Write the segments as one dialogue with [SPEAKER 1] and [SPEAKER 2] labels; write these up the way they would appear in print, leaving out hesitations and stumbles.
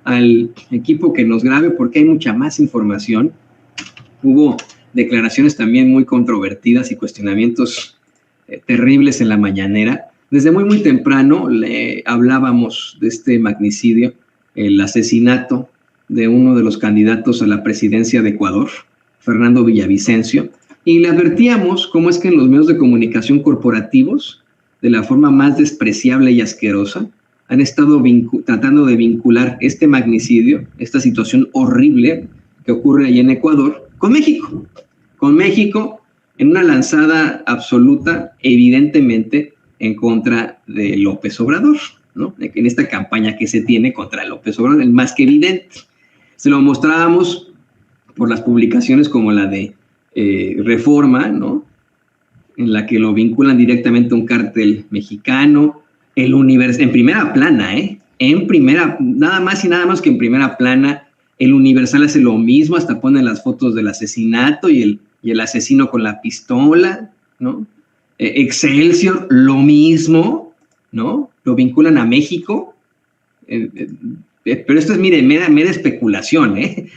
[SPEAKER 1] al equipo que nos grabe porque hay mucha más información. Hubo declaraciones también muy controvertidas y cuestionamientos terribles en la mañanera. Desde muy temprano le hablábamos de este magnicidio, el asesinato de uno de los candidatos a la presidencia de Ecuador, Fernando Villavicencio, y le advertíamos cómo es que en los medios de comunicación corporativos, de la forma más despreciable y asquerosa, han estado tratando de vincular este magnicidio, esta situación horrible que ocurre allí en Ecuador, con México en una lanzada absoluta, evidentemente, en contra de López Obrador, ¿no? En esta campaña que se tiene contra López Obrador, el más que evidente. Se lo mostrábamos por las publicaciones como la de Reforma, ¿no? En la que lo vinculan directamente a un cártel mexicano, en primera plana, nada más y nada más que en primera plana. El Universal hace lo mismo, hasta pone las fotos del asesinato y el asesino con la pistola, ¿no? Excelsior, lo mismo, ¿no? Lo vinculan a México. Pero esto es, mire, mera especulación, ¿eh?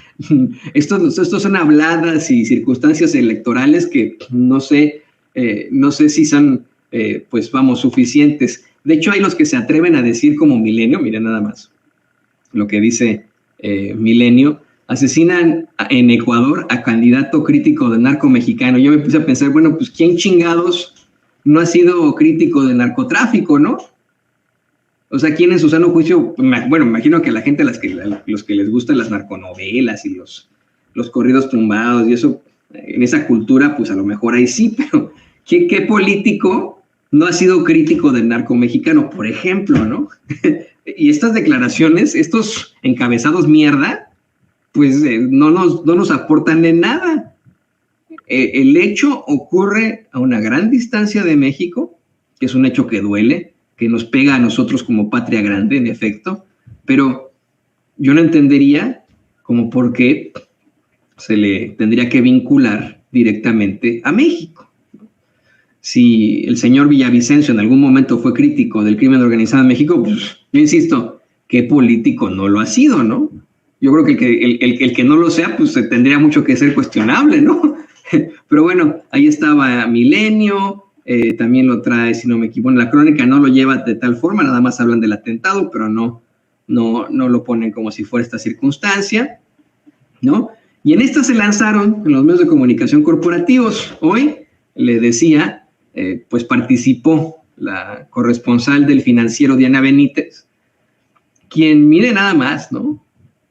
[SPEAKER 1] Estos son habladas y circunstancias electorales que no sé si son, suficientes. De hecho, hay los que se atreven a decir como Milenio, miren nada más lo que dice Milenio: asesinan en Ecuador a candidato crítico de narco mexicano. Yo me puse a pensar, bueno, pues ¿quién chingados no ha sido crítico de narcotráfico, no? O sea, ¿quién en su sano juicio? Bueno, me imagino que la gente, los que les gustan las narconovelas y los corridos tumbados y eso, en esa cultura, pues a lo mejor ahí sí, pero ¿qué político no ha sido crítico del narco mexicano, por ejemplo, no? Y estas declaraciones, estos encabezados mierda, pues no nos aportan en nada. El hecho ocurre a una gran distancia de México, que es un hecho que duele, que nos pega a nosotros como patria grande, en efecto, pero yo no entendería como por qué se le tendría que vincular directamente a México. Si el señor Villavicencio en algún momento fue crítico del crimen organizado en México, pues yo insisto, ¿qué político no lo ha sido, no? Yo creo que el que no lo sea, pues tendría mucho que ser cuestionable, ¿no? Pero bueno, ahí estaba Milenio, también lo trae, si no me equivoco, la crónica no lo lleva de tal forma, nada más hablan del atentado, pero no lo ponen como si fuera esta circunstancia, ¿no? Y en esta se lanzaron en los medios de comunicación corporativos. Hoy, le decía, pues participó la corresponsal del Financiero, Diana Benítez, quien, mire nada más, ¿no?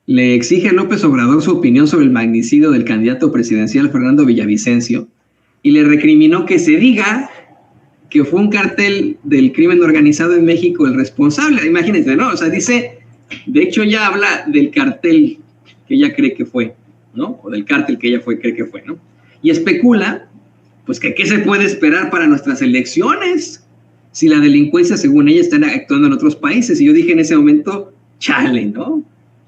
[SPEAKER 1] Le exige a López Obrador su opinión sobre el magnicidio del candidato presidencial Fernando Villavicencio y le recriminó que se diga que fue un cártel del crimen organizado en México el responsable. Imagínense, ¿no? O sea, dice, de hecho ya habla del cartel que ella cree que fue, ¿no? O del cártel que ella cree que fue, ¿no? Y especula, pues, que qué se puede esperar para nuestras elecciones si la delincuencia, según ella, está actuando en otros países. Y yo dije en ese momento, chale, ¿no?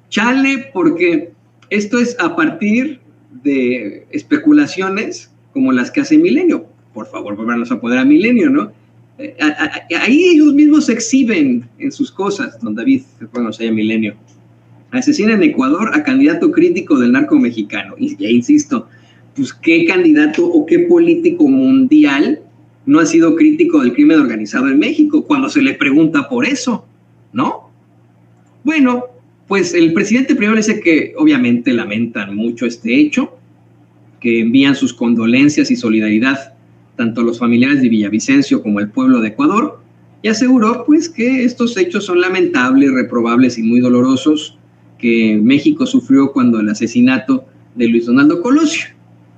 [SPEAKER 1] Chale, porque esto es a partir de especulaciones como las que hace Milenio. Por favor, volvernos a poner a Milenio, ¿no? Ahí ellos mismos se exhiben en sus cosas, don David, bueno, se llama Milenio. Asesina en Ecuador a candidato crítico del narco mexicano. Y ya insisto, pues ¿qué candidato o qué político mundial no ha sido crítico del crimen organizado en México cuando se le pregunta por eso, ¿no? Bueno, pues el presidente primero dice que obviamente lamentan mucho este hecho, que envían sus condolencias y solidaridad tanto a los familiares de Villavicencio como al pueblo de Ecuador, y aseguró pues que estos hechos son lamentables, reprobables y muy dolorosos que México sufrió cuando el asesinato de Luis Donaldo Colosio.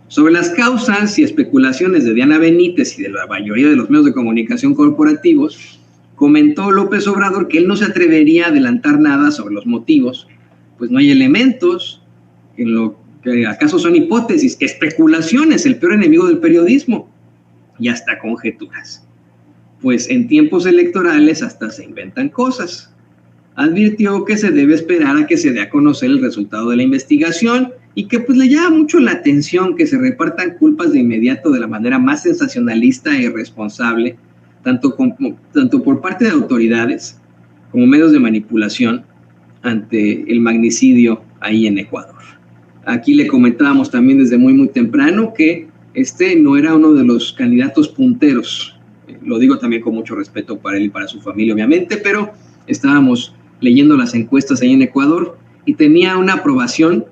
[SPEAKER 1] Sobre las causas y especulaciones de Diana Benítez y de la mayoría de los medios de comunicación corporativos, comentó López Obrador que él no se atrevería a adelantar nada sobre los motivos, pues no hay elementos, en lo que acaso son hipótesis, especulaciones, el peor enemigo del periodismo, y hasta conjeturas. Pues en tiempos electorales hasta se inventan cosas. Advirtió que se debe esperar a que se dé a conocer el resultado de la investigación y que pues le llama mucho la atención que se repartan culpas de inmediato de la manera más sensacionalista e irresponsable, tanto por parte de autoridades como medios de manipulación, ante el magnicidio ahí en Ecuador. Aquí le comentábamos también desde muy temprano que este no era uno de los candidatos punteros. Lo digo también con mucho respeto para él y para su familia, obviamente, pero estábamos leyendo las encuestas ahí en Ecuador y tenía una aprobación,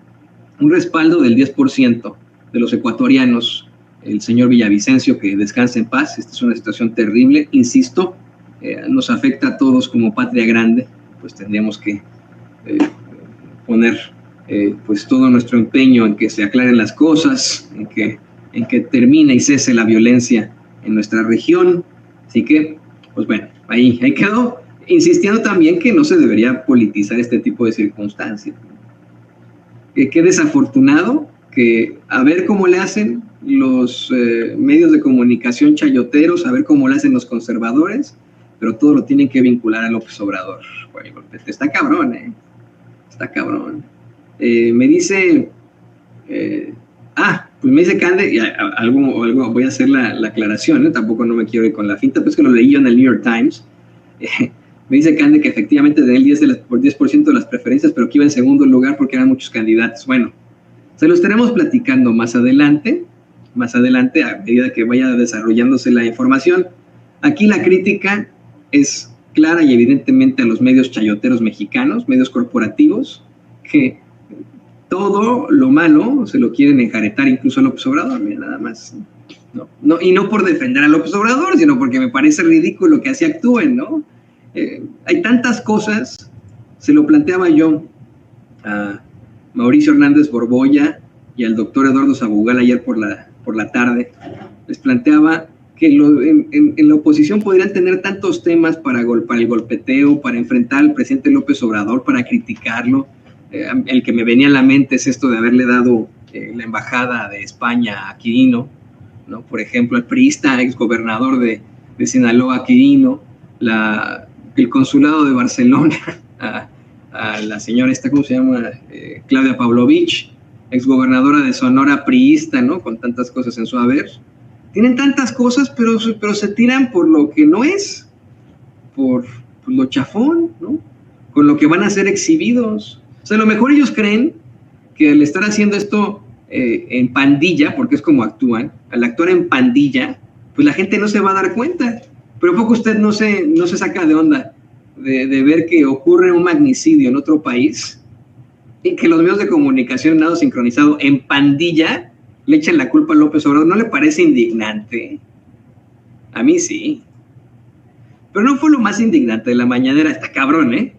[SPEAKER 1] un respaldo del 10% de los ecuatorianos. El señor Villavicencio, que descanse en paz. Esta es una situación terrible, insisto, nos afecta a todos como patria grande, pues tendríamos que poner pues todo nuestro empeño en que se aclaren las cosas, en que termine y cese la violencia en nuestra región. Así que, pues bueno, ahí quedó, insistiendo también que no se debería politizar este tipo de circunstancias. Qué desafortunado que a ver cómo le hacen los medios de comunicación chayoteros, a ver cómo le hacen los conservadores, pero todo lo tienen que vincular a López Obrador. Bueno, está cabrón, está cabrón. Me dice, pues me dice Cande, y algo voy a hacer la aclaración, tampoco no me quiero ir con la finta, pues que lo leí yo en el New York Times. Me dice Cande que efectivamente tenía el 10% de las preferencias, pero que iba en segundo lugar porque eran muchos candidatos. Bueno, se lo estaremos platicando más adelante a medida que vaya desarrollándose la información. Aquí la crítica es clara y evidentemente a los medios chayoteros mexicanos, medios corporativos, que todo lo malo se lo quieren enjaretar incluso a López Obrador, mira, nada más. No, y no por defender a López Obrador, sino porque me parece ridículo que así actúen, ¿no? Hay tantas cosas, se lo planteaba yo a Mauricio Hernández Borbolla y al doctor Eduardo Sabugal ayer por la tarde, les planteaba que en la oposición podrían tener tantos temas para el golpeteo, para enfrentar al presidente López Obrador, para criticarlo. El que me venía a la mente es esto de haberle dado la embajada de España a Quirino, ¿no? Por ejemplo, el priista, exgobernador de Sinaloa, Quirino, el consulado de Barcelona a la señora esta, ¿cómo se llama? Claudia Pavlovich, exgobernadora de Sonora, priista, ¿no? Con tantas cosas en su haber. Tienen tantas cosas, pero se tiran por lo que no es, por lo chafón, ¿no? Con lo que van a ser exhibidos. O sea, a lo mejor ellos creen que al estar haciendo esto en pandilla, porque es como actúan, al actuar en pandilla, pues la gente no se va a dar cuenta. Pero ¿a poco usted no se saca de onda de ver que ocurre un magnicidio en otro país y que los medios de comunicación nada sincronizado en pandilla le echan la culpa a López Obrador? ¿No le parece indignante? A mí sí. Pero no fue lo más indignante de la mañanera, está cabrón, ¿eh?